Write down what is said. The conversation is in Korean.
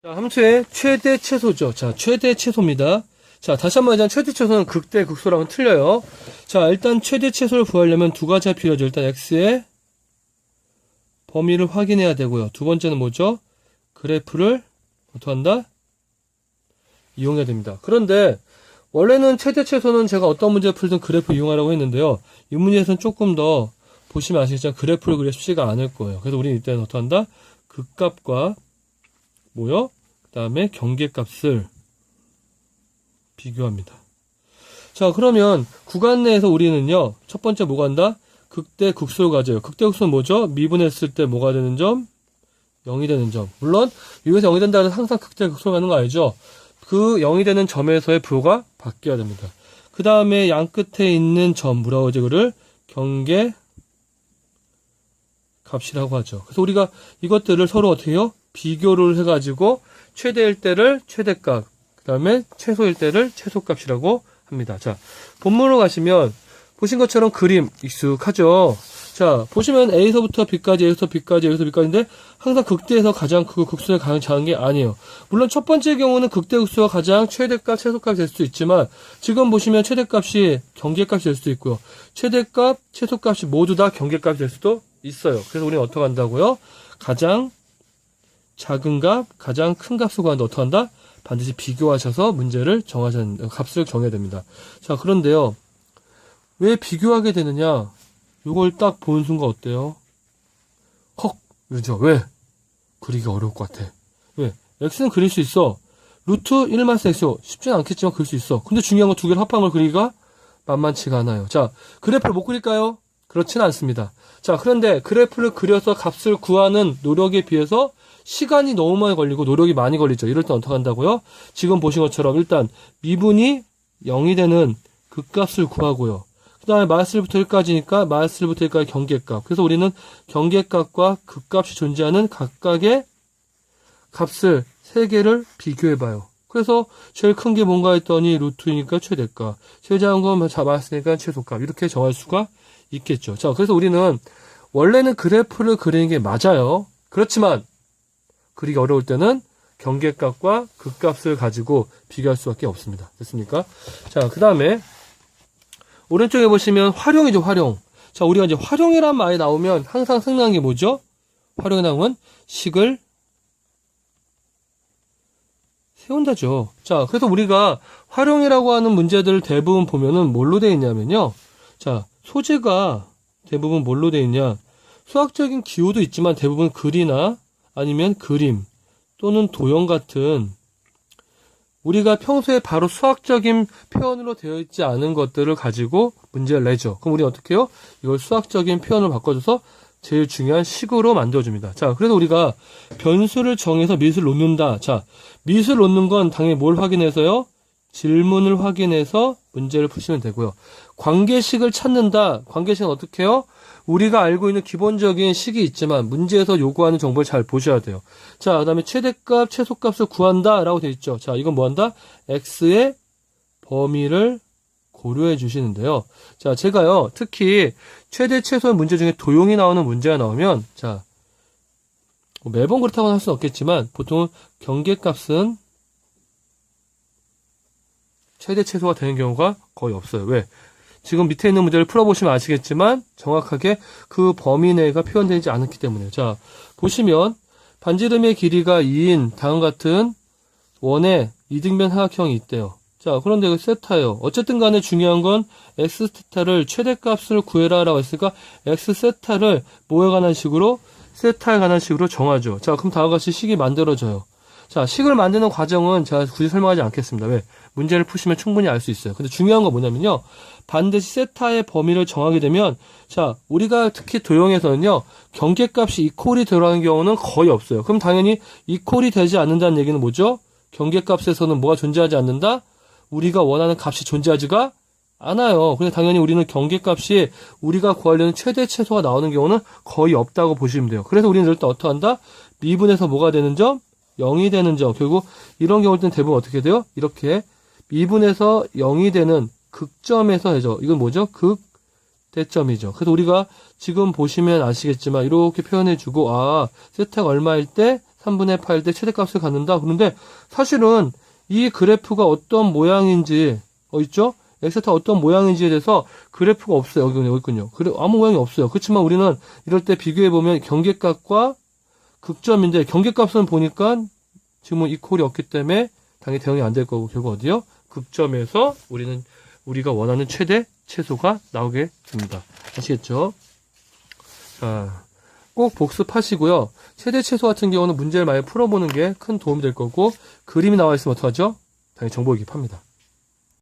자, 함수의 최대 최소죠. 자, 최대 최소입니다. 자, 다시 한번 하자면 최대 최소는 극대 극소랑은 틀려요. 자, 일단 최대 최소를 구하려면 두 가지가 필요하죠. 일단 x의 범위를 확인해야 되고요. 두 번째는 뭐죠? 그래프를 어떻게 한다? 이용해야 됩니다. 그런데 원래는 최대 최소는 제가 어떤 문제를 풀든 그래프 이용하라고 했는데요. 이 문제에서는 조금 더 보시면 아시겠지만 그래프를 그리기 쉽지가 않을 거예요. 그래서 우리는 이때는 어떻게 한다? 극값과 뭐요? 그 다음에 경계값을 비교합니다. 자, 그러면 구간 내에서 우리는요, 첫 번째 뭐가 한다? 극대 극소를 가져요. 극대 극소는 뭐죠? 미분했을 때 뭐가 되는 점? 0이 되는 점. 물론 여기서 0이 된다는 항상 극대 극소를 가는 거 알죠? 그 0이 되는 점에서의 부호가 바뀌어야 됩니다. 그 다음에 양 끝에 있는 점, 뭐라고 하죠? 그를 경계 값이라고 하죠. 그래서 우리가 이것들을 서로 어떻게 해요? 비교를 해가지고 최대일 때를 최대값, 그 다음에 최소일 때를 최소값이라고 합니다. 자, 본문으로 가시면 보신 것처럼 그림 익숙하죠. 자, 보시면 A서부터 B까지, A부터 B까지, 여기서 B까지인데 항상 극대에서 가장 크고 극소에 가장 작은 게 아니에요. 물론 첫 번째 경우는 극대 극소가 가장 최대값, 최소값이 될 수도 있지만 지금 보시면 최대값이 경계값이 될 수도 있고요. 최대값, 최소값이 모두 다 경계값이 될 수도 있어요. 그래서 우리는 어떻게 한다고요? 가장 작은 값, 가장 큰 값을 구하는데 어떻게 한다? 반드시 비교하셔서 문제를 값을 정해야 됩니다. 자, 그런데요. 왜 비교하게 되느냐? 이걸 딱 보는 순간 어때요? 헉! 그죠? 왜? 그리기 어려울 것 같아. 왜? x는 그릴 수 있어. 루트 1마이너스 x요. 쉽지는 않겠지만 그릴 수 있어. 근데 중요한 건 두 개를 합한 걸 그리기가 만만치가 않아요. 자, 그래프를 못 그릴까요? 그렇지는 않습니다. 자, 그런데 그래프를 그려서 값을 구하는 노력에 비해서 시간이 너무 많이 걸리고 노력이 많이 걸리죠. 이럴 때 어떻게 한다고요? 지금 보신 것처럼 일단 미분이 0이 되는 그 값을 구하고요. 그 다음에 마이너스부터 1까지니까 마이너스부터 1까지 경계값. 그래서 우리는 경계값과 극값이 존재하는 각각의 값을 3개를 비교해봐요. 그래서 제일 큰 게 뭔가 했더니 루트이니까 최대값. 제일 작은 건 마이너스니까 최소값. 이렇게 정할 수가 있겠죠. 자, 그래서 우리는 원래는 그래프를 그리는 게 맞아요. 그렇지만 그리기 어려울 때는 경계값과 극값을 가지고 비교할 수밖에 없습니다. 됐습니까? 자, 그 다음에 오른쪽에 보시면 활용이죠, 활용. 자, 우리가 이제 활용이란 말이 나오면 항상 생각나는 게 뭐죠? 활용이 나오면 식을 세운다죠. 자, 그래서 우리가 활용이라고 하는 문제들 대부분 보면은 뭘로 되어 있냐면요. 자, 소재가 대부분 뭘로 되어 있냐? 수학적인 기호도 있지만 대부분 글이나 아니면 그림 또는 도형 같은 우리가 평소에 바로 수학적인 표현으로 되어 있지 않은 것들을 가지고 문제를 내죠. 그럼 우리 어떻게 해요? 이걸 수학적인 표현을 바꿔줘서 제일 중요한 식으로 만들어줍니다. 자, 그래서 우리가 변수를 정해서 미수를 놓는다. 자, 미수를 놓는 건 당연히 뭘 확인해서요? 질문을 확인해서 문제를 푸시면 되고요. 관계식을 찾는다. 관계식은 어떻게 해요? 우리가 알고 있는 기본적인 식이 있지만 문제에서 요구하는 정보를 잘 보셔야 돼요. 자, 그 다음에 최대값, 최소값을 구한다 라고 되어 있죠. 자, 이건 뭐 한다? x의 범위를 고려해 주시는데요. 자, 제가요, 특히 최대, 최소의 문제 중에 도형이 나오는 문제가 나오면, 자, 매번 그렇다고 할 수는 없겠지만, 보통은 경계값은 최대, 최소가 되는 경우가 거의 없어요. 왜? 지금 밑에 있는 문제를 풀어보시면 아시겠지만 정확하게 그 범위 내가 표현되지 않았기 때문에요. 자, 보시면 반지름의 길이가 2인 다음 같은 원의 이등변 사각형이 있대요. 자, 그런데 이거 세타예요. 어쨌든 간에 중요한 건 x 세타를 최대값을 구해라 라고 했으니까 x 세타를 뭐에 관한 식으로? 세타에 관한 식으로 정하죠. 자, 그럼 다음과 같이 식이 만들어져요. 자, 식을 만드는 과정은 제가 굳이 설명하지 않겠습니다. 왜? 문제를 푸시면 충분히 알 수 있어요. 근데 중요한 건 뭐냐면요. 반드시 세타의 범위를 정하게 되면, 자, 우리가 특히 도형에서는요, 경계값이 이퀄이 들어가는 경우는 거의 없어요. 그럼 당연히 이퀄이 되지 않는다는 얘기는 뭐죠? 경계값에서는 뭐가 존재하지 않는다? 우리가 원하는 값이 존재하지가 않아요. 근데 당연히 우리는 경계값이 우리가 구하려는 최대 최소가 나오는 경우는 거의 없다고 보시면 돼요. 그래서 우리는 이럴 때 어떻게 한다? 미분에서 뭐가 되는 점? 0이 되는 점. 결국 이런 경우일 때는 대부분 어떻게 돼요? 이렇게 미분에서 0이 되는 극점에서 해죠. 이건 뭐죠? 때점이죠. 그래서 우리가 지금 보시면 아시겠지만 이렇게 표현해주고 세타가 얼마일 때 3분의 파일 때 최대값을 갖는다. 그런데 사실은 이 그래프가 어떤 모양인지 있죠? 엑세타 어떤 모양인지에 대해서 그래프가 없어요. 여기 있군요. 아무 모양이 없어요. 그렇지만 우리는 이럴 때 비교해보면 경계값과 극점인데 경계값은 보니까 지금은 이퀄이 없기 때문에 당연히 대응이 안 될 거고 결국 어디요? 극점에서 우리가 원하는 최대 최소가 나오게 됩니다. 아시겠죠? 자, 꼭 복습하시고요. 최대 최소 같은 경우는 문제를 많이 풀어보는 게 큰 도움이 될 거고 그림이 나와 있으면 어떡하죠? 당연히 정보 기입합니다.